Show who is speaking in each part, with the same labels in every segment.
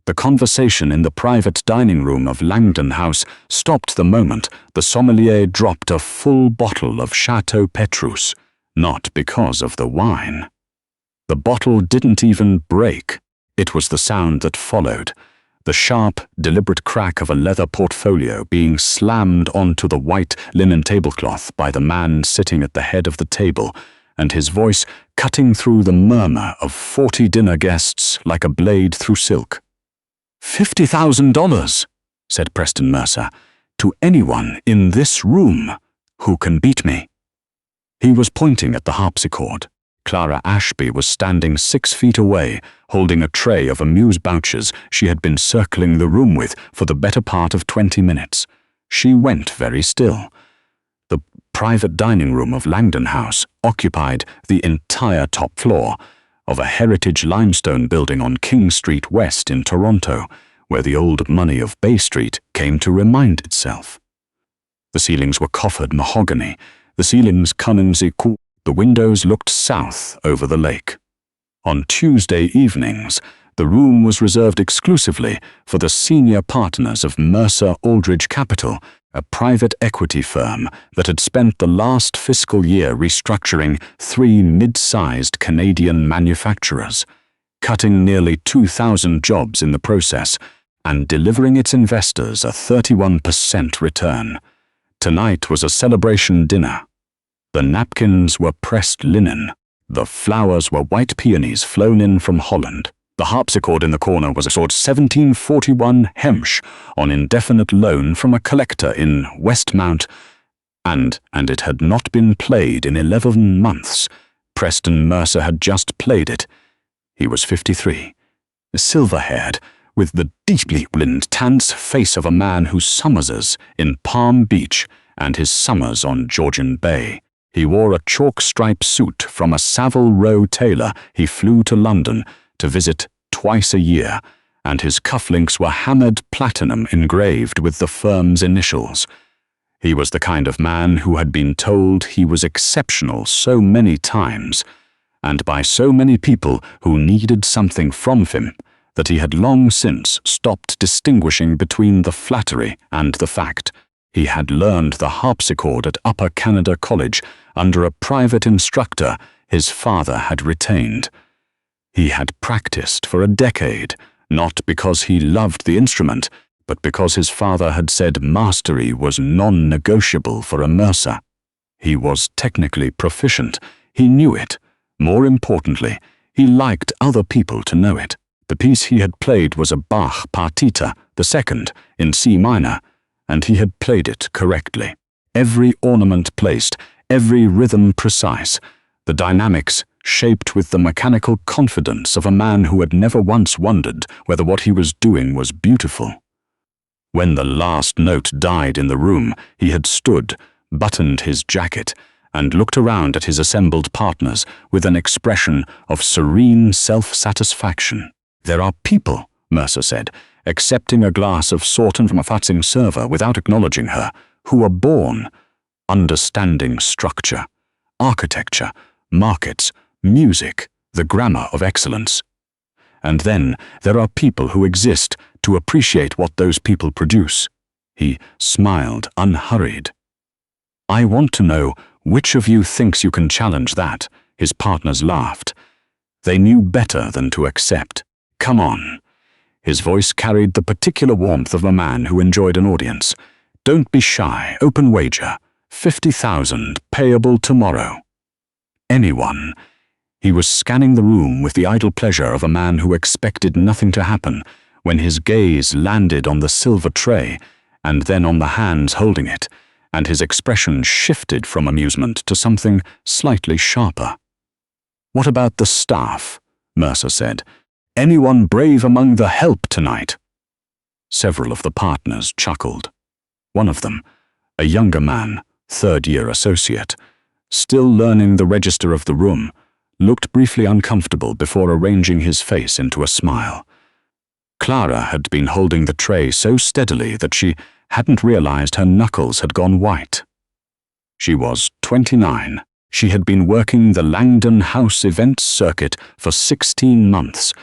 Speaker 1: The conversation in the private dining room of Langdon House stopped the moment the sommelier dropped a full bottle of Chateau Petrus, not because of the wine. The bottle didn't even break. It was the sound that followed, the sharp, deliberate crack of a leather portfolio being slammed onto the white linen tablecloth by the man sitting at the head of the table, and his voice cutting through the murmur of 40 dinner guests like a blade through silk. $50,000, said Preston Mercer, to anyone in this room who can beat me. He was pointing at the harpsichord. Clara Ashby was standing 6 feet away, holding a tray of amuse-bouches she had been circling the room with for the better part of 20 minutes. She went very still. The private dining room of Langdon House occupied the entire top floor of a heritage limestone building on King Street West in Toronto, where the old money of Bay Street came to remind itself. The ceilings were coffered mahogany, the ceilings cunningsy cool. The windows looked south over the lake. On Tuesday evenings, the room was reserved exclusively for the senior partners of Mercer Aldridge Capital, a private equity firm that had spent the last fiscal year restructuring 3 mid-sized Canadian manufacturers, cutting nearly 2,000 jobs in the process, and delivering its investors a 31% return. Tonight was a celebration dinner. The napkins were pressed linen. The flowers were white peonies flown in from Holland. The harpsichord in the corner was a sort 1741 Hemsch on indefinite loan from a collector in Westmount, and it had not been played in 11 months. Preston Mercer had just played it. He was 53, silver-haired, with the deeply intense face of a man who summerses in Palm Beach and his summers on Georgian Bay. He wore a chalk-striped suit from a Savile Row tailor he flew to London to visit twice a year, and his cufflinks were hammered platinum engraved with the firm's initials. He was the kind of man who had been told he was exceptional so many times, and by so many people who needed something from him, that he had long since stopped distinguishing between the flattery and the fact. He had learned the harpsichord at Upper Canada College under a private instructor his father had retained. He had practiced for a decade, not because he loved the instrument, but because his father had said mastery was non-negotiable for a Mercer. He was technically proficient. He knew it. More importantly, he liked other people to know it. The piece he had played was a Bach partita, the second, in C minor, and he had played it correctly. Every ornament placed, every rhythm precise, the dynamics shaped with the mechanical confidence of a man who had never once wondered whether what he was doing was beautiful. When the last note died in the room, he had stood, buttoned his jacket, and looked around at his assembled partners with an expression of serene self-satisfaction. "There are people," Mercer said, accepting a glass of Sorten from a fatzing server without acknowledging her, "who are born understanding structure, architecture, markets, music, the grammar of excellence. And then there are people who exist to appreciate what those people produce." He smiled unhurried. "I want to know which of you thinks you can challenge that." His partners laughed. They knew better than to accept. "Come on." His voice carried the particular warmth of a man who enjoyed an audience. "Don't be shy. Open wager. 50,000, payable tomorrow." Anyone. He was scanning the room with the idle pleasure of a man who expected nothing to happen when his gaze landed on the silver tray and then on the hands holding it, and his expression shifted from amusement to something slightly sharper. "What about the staff?" Mercer said. "Anyone brave among the help tonight?" Several of the partners chuckled. One of them, a younger man, third-year associate, still learning the register of the room, looked briefly uncomfortable before arranging his face into a smile. Clara had been holding the tray so steadily that she hadn't realized her knuckles had gone white. She was 29. She had been working the Langdon House events circuit for 16 months,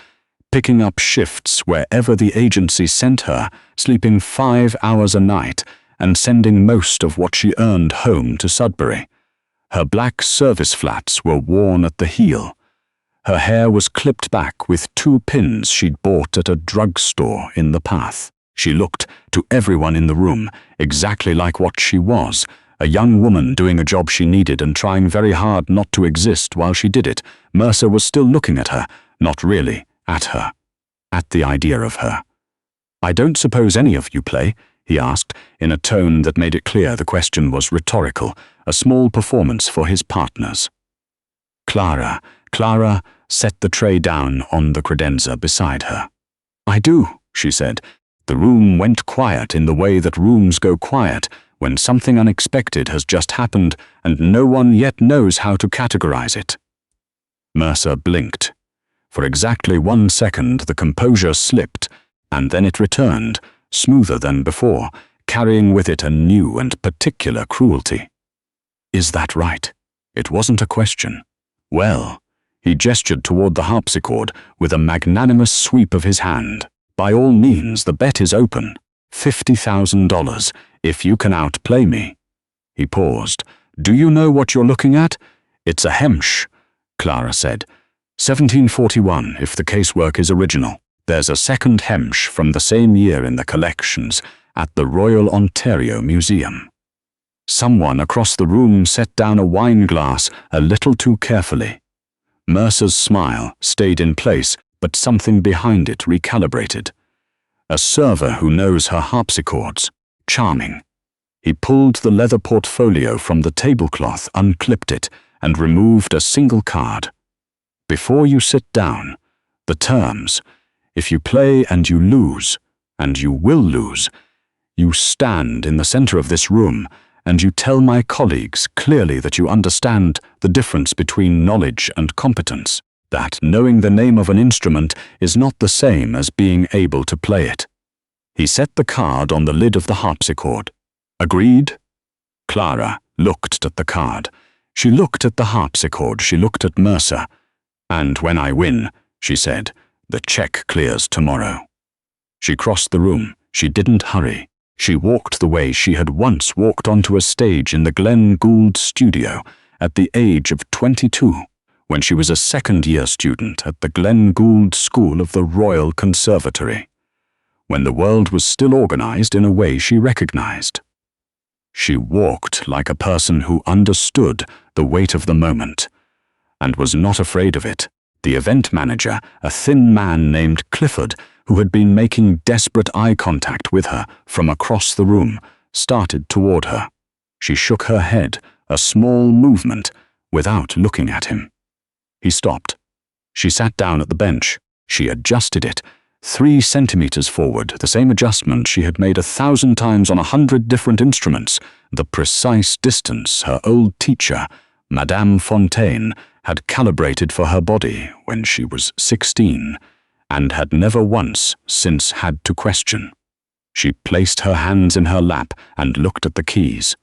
Speaker 1: picking up shifts wherever the agency sent her, sleeping 5 hours a night, and sending most of what she earned home to Sudbury. Her black service flats were worn at the heel. Her hair was clipped back with 2 pins she'd bought at a drugstore in the path. She looked, to everyone in the room, exactly like what she was, a young woman doing a job she needed and trying very hard not to exist while she did it. Mercer was still looking at her, not really at her, at the idea of her. "I don't suppose any of you play?" he asked, in a tone that made it clear the question was rhetorical, a small performance for his partners. Clara set the tray down on the credenza beside her. "I do," she said. The room went quiet in the way that rooms go quiet when something unexpected has just happened and no one yet knows how to categorize it. Mercer blinked. For exactly 1 second the composure slipped, and then it returned, smoother than before, carrying with it a new and particular cruelty. "Is that right?" It wasn't a question. "Well," he gestured toward the harpsichord with a magnanimous sweep of his hand. "By all means, the bet is open. $50,000, if you can outplay me." He paused. "Do you know what you're looking at?" "It's a hemsch," Clara said. 1741, if the casework is original. There's a second hemsch from the same year in the collections at the Royal Ontario Museum. Someone across the room set down a wine glass a little too carefully. Mercer's smile stayed in place, but something behind it recalibrated. A server who knows her harpsichords. Charming. He pulled the leather portfolio from the tablecloth, unclipped it, and removed a single card. "Before you sit down, the terms. If you play and you lose, and you will lose, you stand in the center of this room and you tell my colleagues clearly that you understand the difference between knowledge and competence, that knowing the name of an instrument is not the same as being able to play it." He set the card on the lid of the harpsichord. "Agreed?" Clara looked at the card. She looked at the harpsichord. She looked at Mercer. "And when I win," she said, "the check clears tomorrow." She crossed the room. She didn't hurry. She walked the way she had once walked onto a stage in the Glenn Gould studio at the age of 22, when she was a second-year student at the Glenn Gould School of the Royal Conservatory, when the world was still organized in a way she recognized. She walked like a person who understood the weight of the moment, and was not afraid of it. The event manager, a thin man named Clifford, who had been making desperate eye contact with her from across the room, started toward her. She shook her head, a small movement, without looking at him. He stopped. She sat down at the bench. She adjusted it, 3 centimeters forward, the same adjustment she had made 1,000 times on 100 different instruments, the precise distance her old teacher, Madame Fontaine, had calibrated for her body when she was 16, and had never once since had to question. She placed her hands in her lap and looked at the keys.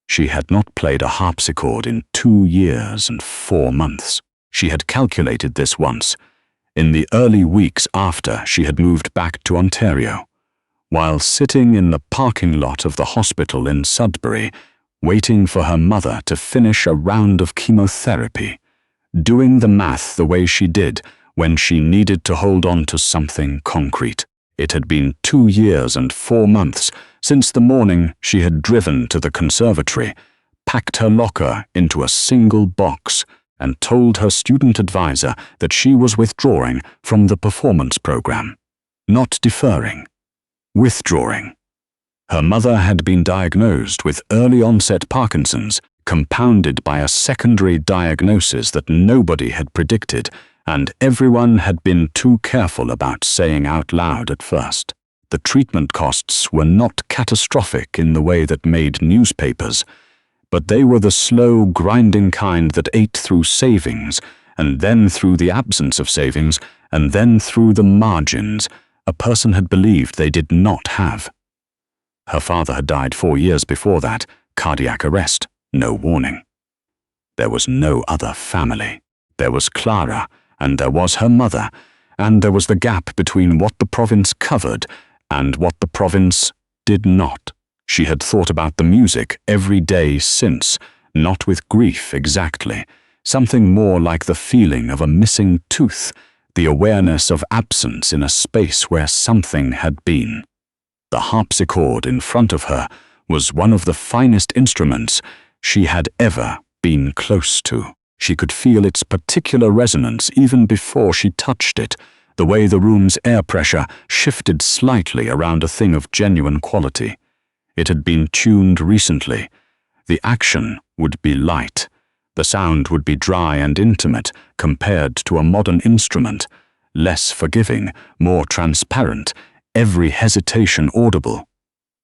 Speaker 1: She had not played a harpsichord in 2 years and 4 months. She had calculated this once, in the early weeks after she had moved back to Ontario, while sitting in the parking lot of the hospital in Sudbury, waiting for her mother to finish a round of chemotherapy, doing the math the way she did when she needed to hold on to something concrete. It had been 2 years and 4 months since the morning she had driven to the conservatory, packed her locker into a single box, and told her student advisor that she was withdrawing from the performance program. Not deferring. Withdrawing. Her mother had been diagnosed with early-onset Parkinson's, compounded by a secondary diagnosis that nobody had predicted, and everyone had been too careful about saying out loud at first. The treatment costs were not catastrophic in the way that made newspapers, but they were the slow, grinding kind that ate through savings, and then through the absence of savings, and then through the margins a person had believed they did not have. Her father had died 4 years before that, cardiac arrest, no warning. There was no other family. There was Clara, and there was her mother, and there was the gap between what the province covered and what the province did not. She had thought about the music every day since, not with grief exactly, something more like the feeling of a missing tooth, the awareness of absence in a space where something had been. The harpsichord in front of her was one of the finest instruments she had ever been close to. She could feel its particular resonance even before she touched it, the way the room's air pressure shifted slightly around a thing of genuine quality. It had been tuned recently. The action would be light. The sound would be dry and intimate compared to a modern instrument, less forgiving, more transparent, every hesitation audible.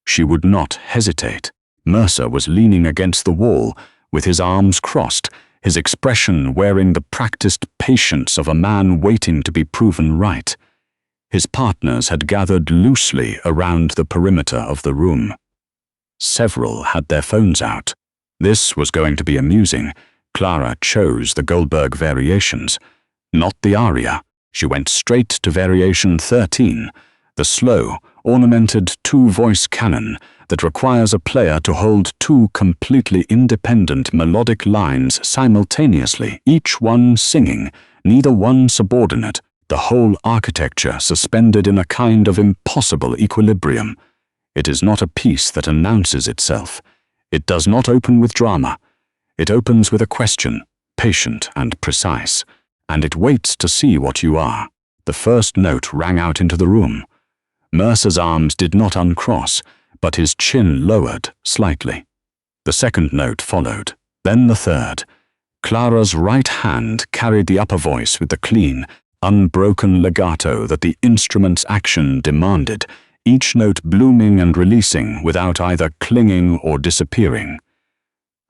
Speaker 1: She would not hesitate. Mercer was leaning against the wall, with his arms crossed, his expression wearing the practiced patience of a man waiting to be proven right. His partners had gathered loosely around the perimeter of the room. Several had their phones out. This was going to be amusing. Clara chose the Goldberg variations, not the aria. She went straight to variation 13, the slow, ornamented two-voice canon that requires a player to hold two completely independent melodic lines simultaneously, each one singing, neither one subordinate, the whole architecture suspended in a kind of impossible equilibrium. It is not a piece that announces itself. It does not open with drama. It opens with a question, patient and precise, and it waits to see what you are. The first note rang out into the room. Mercer's arms did not uncross, but his chin lowered slightly. The second note followed, then the third. Clara's right hand carried the upper voice with the clean, unbroken legato that the instrument's action demanded, each note blooming and releasing without either clinging or disappearing.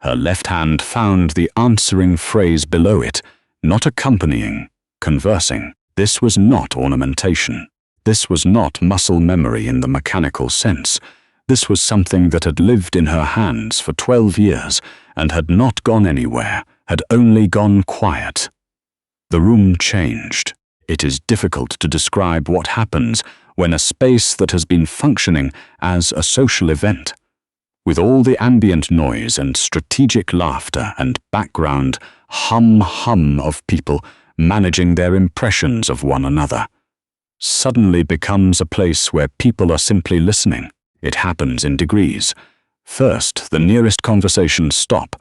Speaker 1: Her left hand found the answering phrase below it, not accompanying, conversing. This was not ornamentation. This was not muscle memory in the mechanical sense. This was something that had lived in her hands for 12 years and had not gone anywhere, had only gone quiet. The room changed. It is difficult to describe what happens when a space that has been functioning as a social event, with all the ambient noise and strategic laughter and background hum of people managing their impressions of one another, suddenly becomes a place where people are simply listening. It happens in degrees. First, the nearest conversations stop,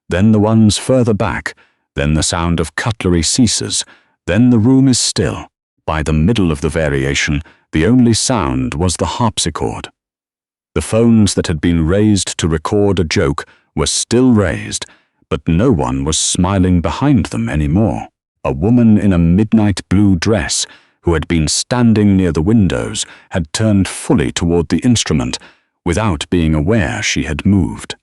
Speaker 1: then the ones further back, then the sound of cutlery ceases, then the room is still. By the middle of the variation, the only sound was the harpsichord. The phones that had been raised to record a joke were still raised, but no one was smiling behind them anymore. A woman in a midnight blue dress, who had been standing near the windows, had turned fully toward the instrument, without being aware she had moved.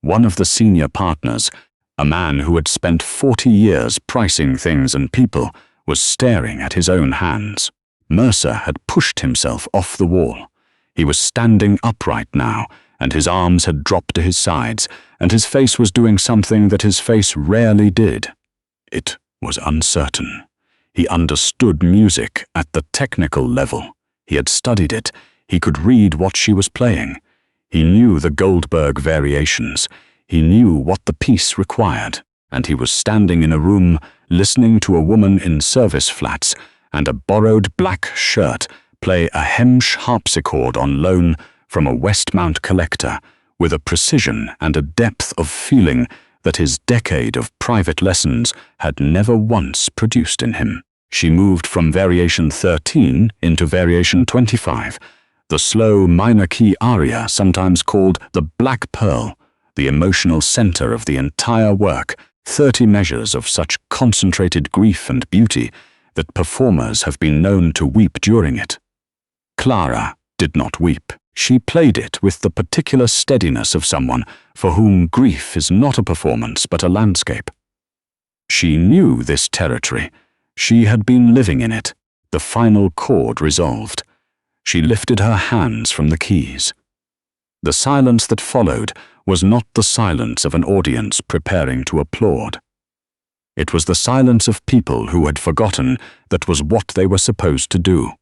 Speaker 1: One of the senior partners, a man who had spent 40 years pricing things and people, was staring at his own hands. Mercer had pushed himself off the wall. He was standing upright now, and his arms had dropped to his sides, and his face was doing something that his face rarely did. It was uncertain. He understood music at the technical level. He had studied it. He could read what she was playing. He knew the Goldberg variations. He knew what the piece required. And he was standing in a room listening to a woman in service flats and a borrowed black shirt play a Hemsch harpsichord on loan from a Westmount collector with a precision and a depth of feeling that his decade of private lessons had never once produced in him. She moved from variation 13 into variation 25, the slow minor key aria sometimes called the Black Pearl, the emotional center of the entire work, 30 measures of such concentrated grief and beauty that performers have been known to weep during it. Clara did not weep. She played it with the particular steadiness of someone for whom grief is not a performance but a landscape. She knew this territory. She had been living in it. The final chord resolved. She lifted her hands from the keys. The silence that followed was not the silence of an audience preparing to applaud. It was the silence of people who had forgotten that was what they were supposed to do.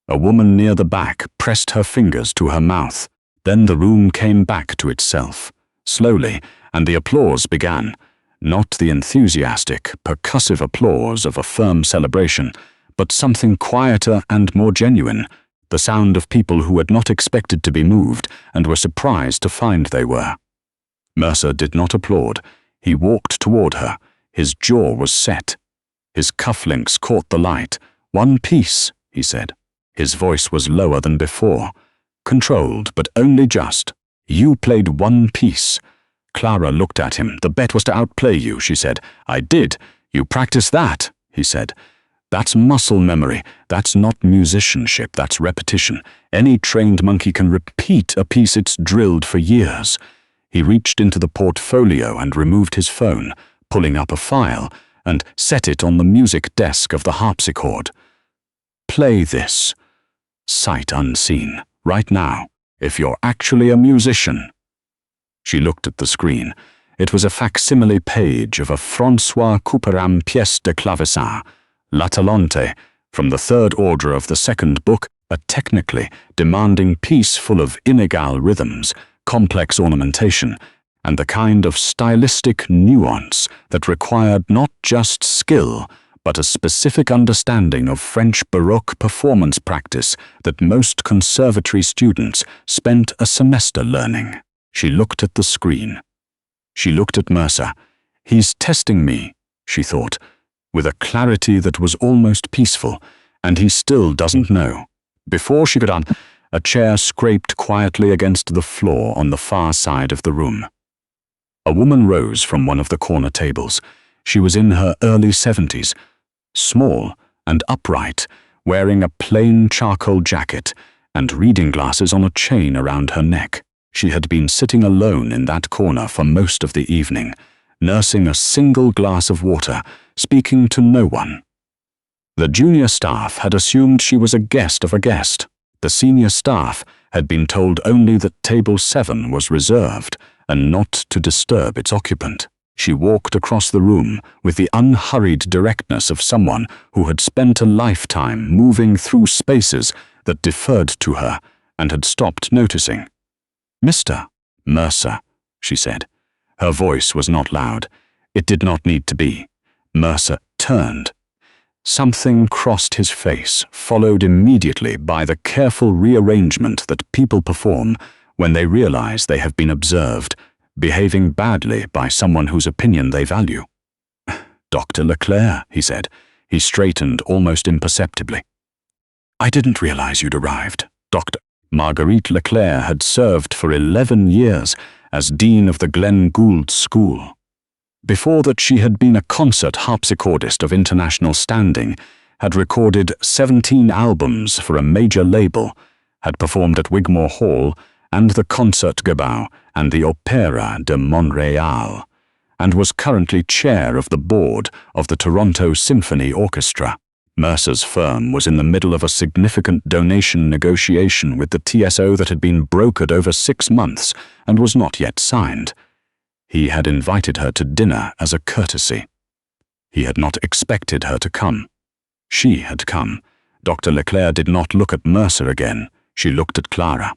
Speaker 1: A woman near the back pressed her fingers to her mouth. Then the room came back to itself, slowly, and the applause began. Not the enthusiastic, percussive applause of a firm celebration, but something quieter and more genuine, the sound of people who had not expected to be moved and were surprised to find they were. Mercer did not applaud. He walked toward her. His jaw was set. His cufflinks caught the light. "One piece," he said. His voice was lower than before. Controlled, but only just. "You played one piece." Clara looked at him. "The bet was to outplay you," she said. "I did. You practiced that," he said. "That's muscle memory. That's not musicianship. That's repetition. Any trained monkey can repeat a piece it's drilled for years." He reached into the portfolio and removed his phone, pulling up a file, and set it on the music desk of the harpsichord. "Play this. Sight unseen. Right now, if you're actually a musician." She looked at the screen. It was a facsimile page of a François Couperin pièce de clavecin, L'Atalante, from the third order of the second book, a technically demanding piece full of inegal rhythms, complex ornamentation, and the kind of stylistic nuance that required not just skill, but a specific understanding of French Baroque performance practice that most conservatory students spent a semester learning. She looked at the screen. She looked at Mercer. "He's testing me," she thought, with a clarity that was almost peaceful, "and he still doesn't know." Before she could a chair scraped quietly against the floor on the far side of the room. A woman rose from one of the corner tables. She was in her early 70s, small and upright, wearing a plain charcoal jacket and reading glasses on a chain around her neck. She had been sitting alone in that corner for most of the evening, nursing a single glass of water, speaking to no one. The junior staff had assumed she was a guest of a guest. The senior staff had been told only that table 7 was reserved and not to disturb its occupant. She walked across the room with the unhurried directness of someone who had spent a lifetime moving through spaces that deferred to her and had stopped noticing. "Mr. Mercer," she said. Her voice was not loud. It did not need to be. Mercer turned. Something crossed his face, followed immediately by the careful rearrangement that people perform when they realize they have been observed, behaving badly by someone whose opinion they value. "Dr. Leclerc," he said. He straightened almost imperceptibly. "I didn't realize you'd arrived, Dr. Marguerite Leclerc had served for 11 years as dean of the Glenn Gould School. Before that, she had been a concert harpsichordist of international standing, had recorded 17 albums for a major label, had performed at Wigmore Hall and the Concertgebouw and the Opéra de Montréal, and was currently chair of the board of the Toronto Symphony Orchestra. Mercer's firm was in the middle of a significant donation negotiation with the TSO that had been brokered over 6 months and was not yet signed. He had invited her to dinner as a courtesy. He had not expected her to come. She had come. Dr. Leclerc did not look at Mercer again. She looked at Clara.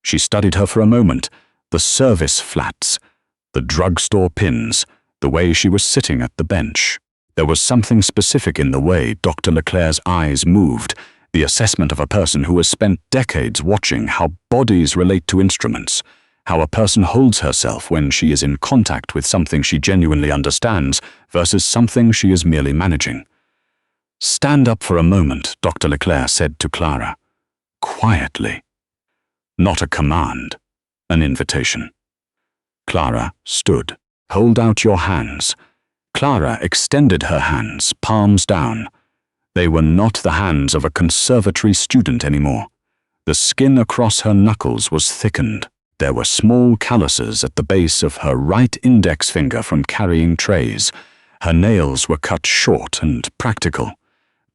Speaker 1: She studied her for a moment, the service flats, the drugstore pins, the way she was sitting at the bench. There was something specific in the way Dr. Leclerc's eyes moved, the assessment of a person who has spent decades watching how bodies relate to instruments, how a person holds herself when she is in contact with something she genuinely understands versus something she is merely managing. "Stand up for a moment," Dr. Leclerc said to Clara. Quietly. Not a command, an invitation. Clara stood. "Hold out your hands." Clara extended her hands, palms down. They were not the hands of a conservatory student anymore. The skin across her knuckles was thickened. There were small calluses at the base of her right index finger from carrying trays. Her nails were cut short and practical.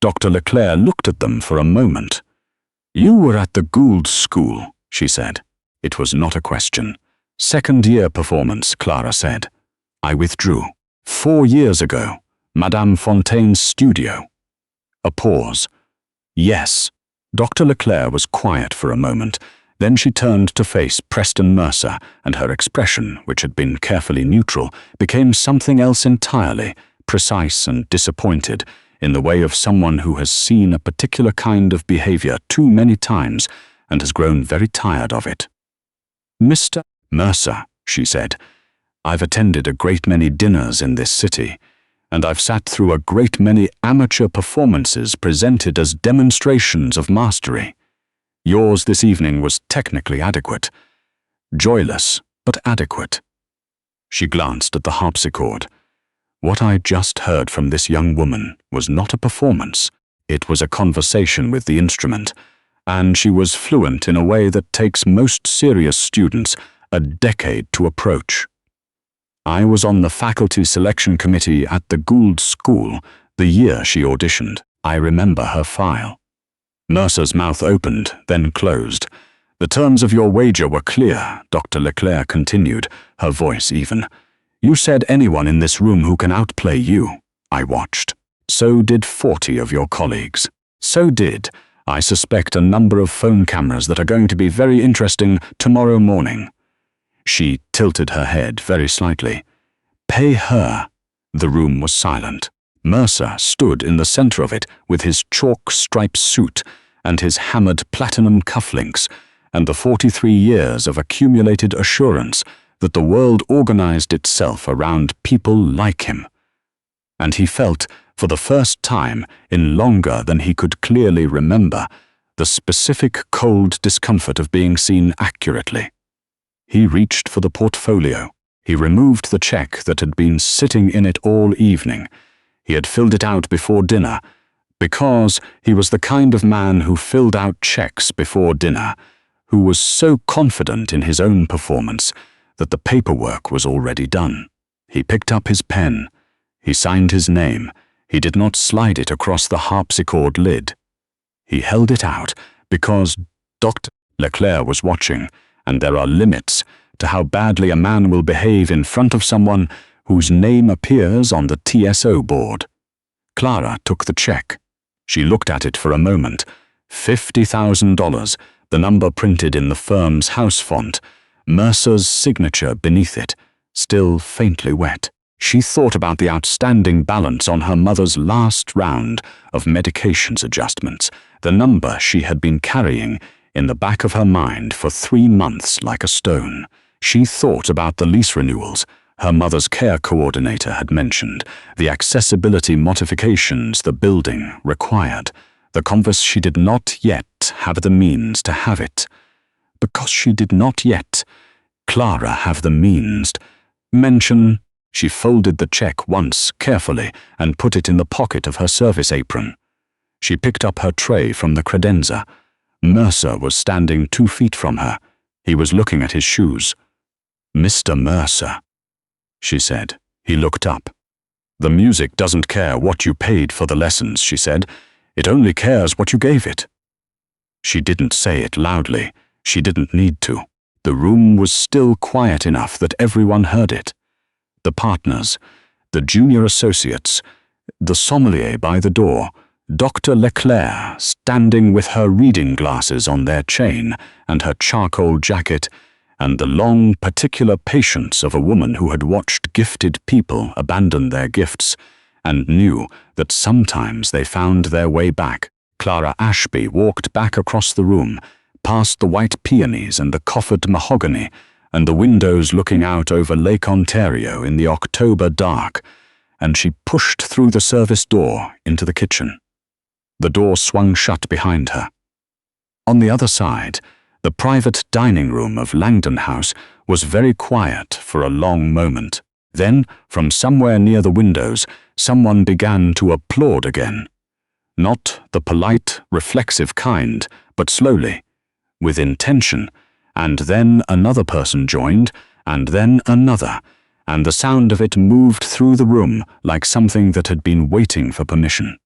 Speaker 1: Dr. Leclerc looked at them for a moment. "You were at the Gould School," she said. It was not a question. "Second-year performance," Clara said. "I withdrew. 4 years ago." Madame Fontaine's studio. A pause. Yes. Dr. Leclerc was quiet for a moment. Then she turned to face Preston Mercer, and her expression, which had been carefully neutral, became something else entirely, precise and disappointed, in the way of someone who has seen a particular kind of behavior too many times and has grown very tired of it. Mr. Mercer, she said, I've attended a great many dinners in this city, and I've sat through a great many amateur performances presented as demonstrations of mastery. Yours this evening was technically adequate. Joyless, but adequate. She glanced at the harpsichord. What I just heard from this young woman was not a performance. It was a conversation with the instrument, and she was fluent in a way that takes most serious students a decade to approach. I was on the faculty selection committee at the Gould School the year she auditioned. I remember her file. Mercer's mouth opened, then closed. The terms of your wager were clear, Dr. Leclerc continued, her voice even. You said anyone in this room who can outplay you. I watched. So did 40 of your colleagues. So did, I suspect, a number of phone cameras that are going to be very interesting tomorrow morning. She tilted her head very slightly. Pay her. The room was silent. Mercer stood in the center of it with his chalk-striped suit and his hammered platinum cufflinks and the 43 years of accumulated assurance that the world organized itself around people like him. And he felt, for the first time in longer than he could clearly remember, the specific cold discomfort of being seen accurately. He reached for the portfolio. He removed the check that had been sitting in it all evening. He had filled it out before dinner, because he was the kind of man who filled out checks before dinner, who was so confident in his own performance that the paperwork was already done. He picked up his pen. He signed his name. He did not slide it across the harpsichord lid. He held it out because Dr. Leclerc was watching, and there are limits to how badly a man will behave in front of someone whose name appears on the TSO board. Clara took the check. She looked at it for a moment. $50,000, the number printed in the firm's house font, Mercer's signature beneath it, still faintly wet. She thought about the outstanding balance on her mother's last round of medications adjustments, the number she had been carrying in the back of her mind for 3 months like a stone. She thought about the lease renewals her mother's care coordinator had mentioned, the accessibility modifications the building required, the converse she did not yet have the means to have it. Because she did not yet, Clara, have the means. Mention. She folded the check once carefully and put it in the pocket of her service apron. She picked up her tray from the credenza. Mercer was standing 2 feet from her. He was looking at his shoes. Mr. Mercer, she said. He looked up. The music doesn't care what you paid for the lessons, she said. It only cares what you gave it. She didn't say it loudly. She didn't need to. The room was still quiet enough that everyone heard it. The partners, the junior associates, the sommelier by the door, Dr. Leclerc standing with her reading glasses on their chain and her charcoal jacket, and the long, particular patience of a woman who had watched gifted people abandon their gifts and knew that sometimes they found their way back. Clara Ashby walked back across the room, past the white peonies and the coffered mahogany and the windows looking out over Lake Ontario in the October dark, and she pushed through the service door into the kitchen. The door swung shut behind her. On the other side, the private dining room of Langdon House was very quiet for a long moment. Then, from somewhere near the windows, someone began to applaud again. Not the polite, reflexive kind, but slowly, with intention, and then another person joined, and then another, and the sound of it moved through the room like something that had been waiting for permission.